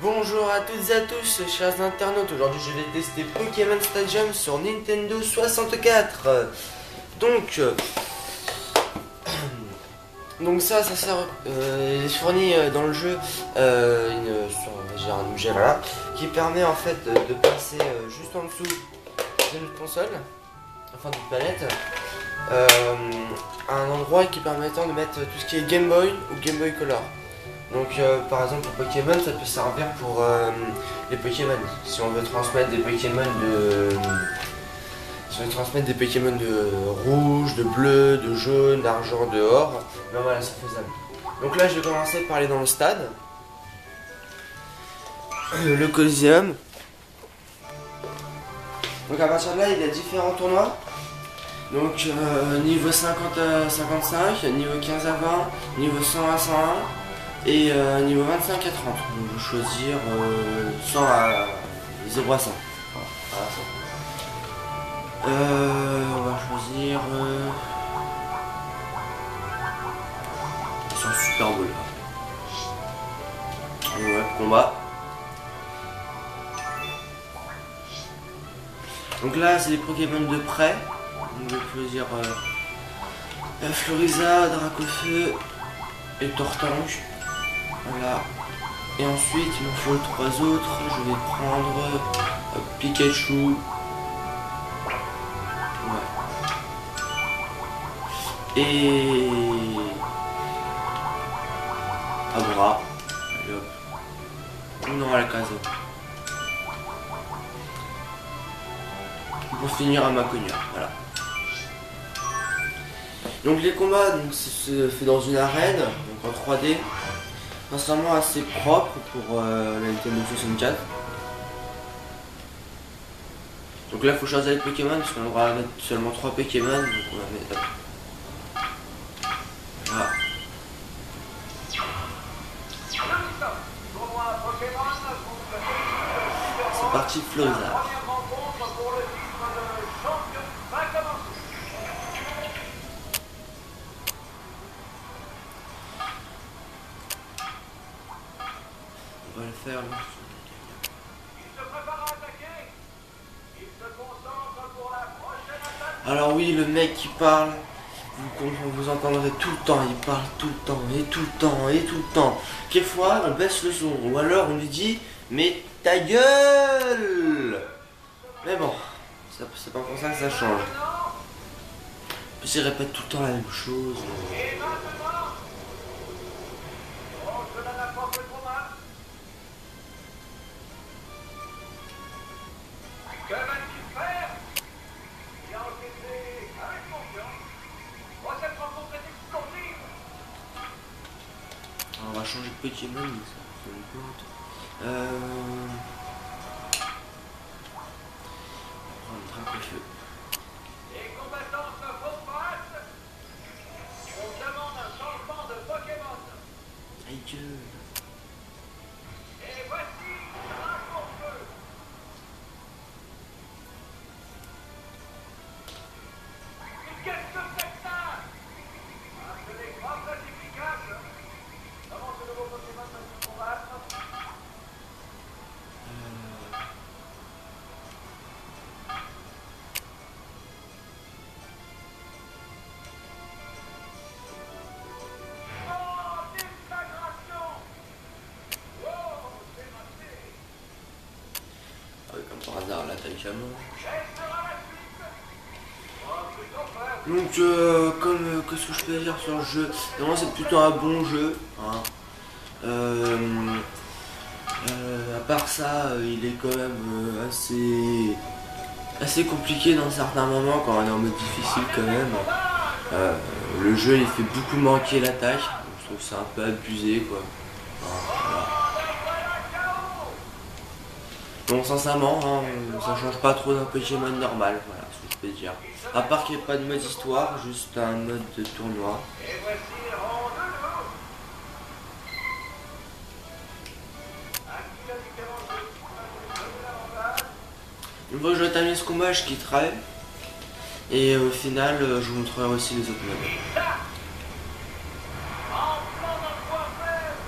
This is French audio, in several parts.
Bonjour à toutes et à tous, chers internautes. Aujourd'hui, je vais tester Pokémon Stadium sur Nintendo 64. Donc, ça sert, il fournit dans le jeu un objet voilà, qui permet en fait de passer juste en dessous d'une console, enfin d'une planète, à un endroit qui permettant de mettre tout ce qui est Game Boy ou Game Boy Color. Donc par exemple pour Pokémon, ça peut servir pour les Pokémon. Si on veut transmettre des Pokémon de rouge, de bleu, de jaune, d'argent, de or, ben voilà, c'est faisable. Donc là je vais commencer par aller dans le stade, le Coliseum. Donc à partir de là il y a différents tournois. Donc niveau 50 à 55, niveau 15 à 20, niveau 100 à 101 et niveau 25 à 30. Donc je vais choisir 100 à 0 à 100. Voilà, on va choisir ils sont super beaux là. Ouais, combat. Donc là c'est les Pokémon de près. Donc je vais choisir Floriza, Dracofeu et Tortange. Voilà. Et ensuite il me faut 3 autres. Je vais prendre Pikachu. Ouais. Et Abra. Allez hop. On aura la case. Pour finir à Maconia. Voilà. Donc les combats se fait dans une arène, donc en 3D, sincèrement assez propre pour la Nintendo 64. Donc là il faut choisir les Pokémon parce qu'on aura mettre seulement 3 Pokémon, donc on va mettre. Voilà. C'est parti Floriza. On va le faire là. Alors oui, le mec qui parle, vous entendrez tout le temps, il parle tout le temps, et tout le temps, et tout le temps. Quelquefois, on baisse le son, ou alors on lui dit, mais ta gueule. Mais bon, c'est pas pour ça que ça change. Puis il répète tout le temps la même chose. On va changer de Pokémon, mais ça me compte. On va prendre Dracofeu. Les combattants se font face. On demande un changement de Pokémon. Aïe gueule. Et voici Dracofeu. Qu'est-ce que c'est que ça? C'est des grands classificables. Comment ce nouveau Pokémon va se combattre? Ah oui, comme par hasard, là, t'as Camon. Donc, qu'est-ce que je peux dire sur le jeu? Vraiment, c'est plutôt un bon jeu. Hein. À part ça, il est quand même assez compliqué dans certains moments quand on est en mode difficile quand même. Le jeu, il fait beaucoup manquer l'attaque. Je trouve que c'est un peu abusé, quoi. Voilà. Bon, sincèrement, hein, ça change pas trop d'un Pokémon normal, voilà ce que je peux dire. À part qu'il n'y ait pas de mode histoire, juste un mode de tournoi. Et voici le rond de l'eau. À qui la différence de l'avantage? Une fois que je termine ce combat, je quitterai. Et au final, je vous montrerai aussi les autres modes. En plan d'un point faible.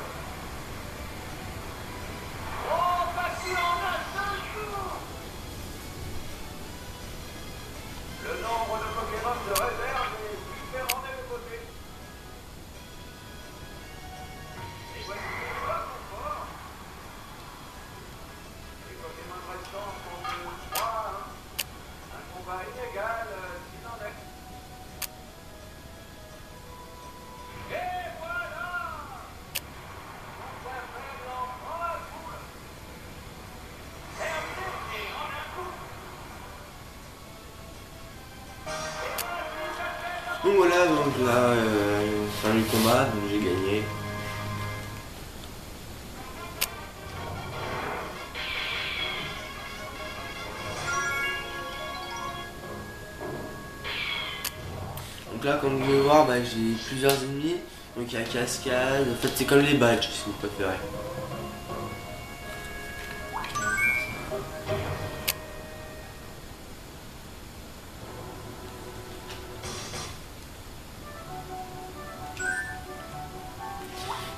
Donc voilà, donc là, fin du combat, donc j'ai gagné. Donc là, comme vous pouvez voir, bah, j'ai plusieurs ennemis. Donc il y a cascade, en fait c'est comme les badges si vous préférez.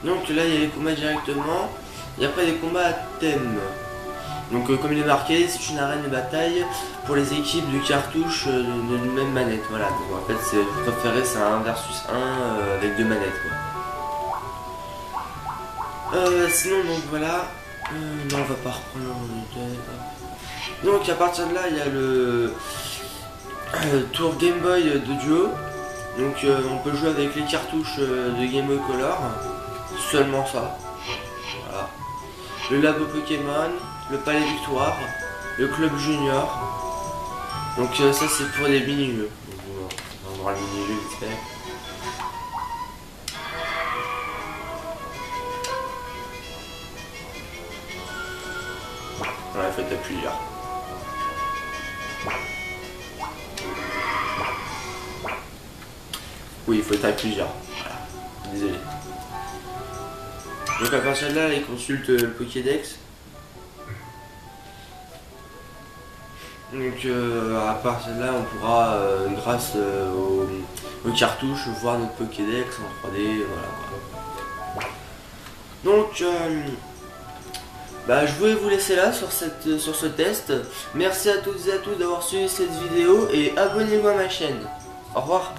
Donc là il y a les combats directement, il n'y a pas des combats à thème. Donc comme il est marqué, c'est une arène de bataille pour les équipes de cartouches d'une même manette. Voilà, donc en fait c'est préféré, c'est un 1 versus 1 avec 2 manettes quoi. Sinon donc voilà, non on va pas reprendre. Donc à partir de là il y a le tour Game Boy de duo. Donc on peut jouer avec les cartouches de Game Boy Color, seulement ça. Voilà. Le labo Pokémon, le palais Victoire, le club junior. Donc ça c'est pour des mini-jeux. On va voir le mini-jeu vite fait. Voilà, faites à plusieurs. Oui, il faut être à plusieurs. Voilà. Désolé. Donc à partir de là, il consulte le Pokédex. Donc à partir de là, on pourra, grâce aux cartouches, voir notre Pokédex en 3D. Voilà. Donc, je voulais vous laisser là sur ce test. Merci à toutes et à tous d'avoir suivi cette vidéo et abonnez-vous à ma chaîne. Au revoir.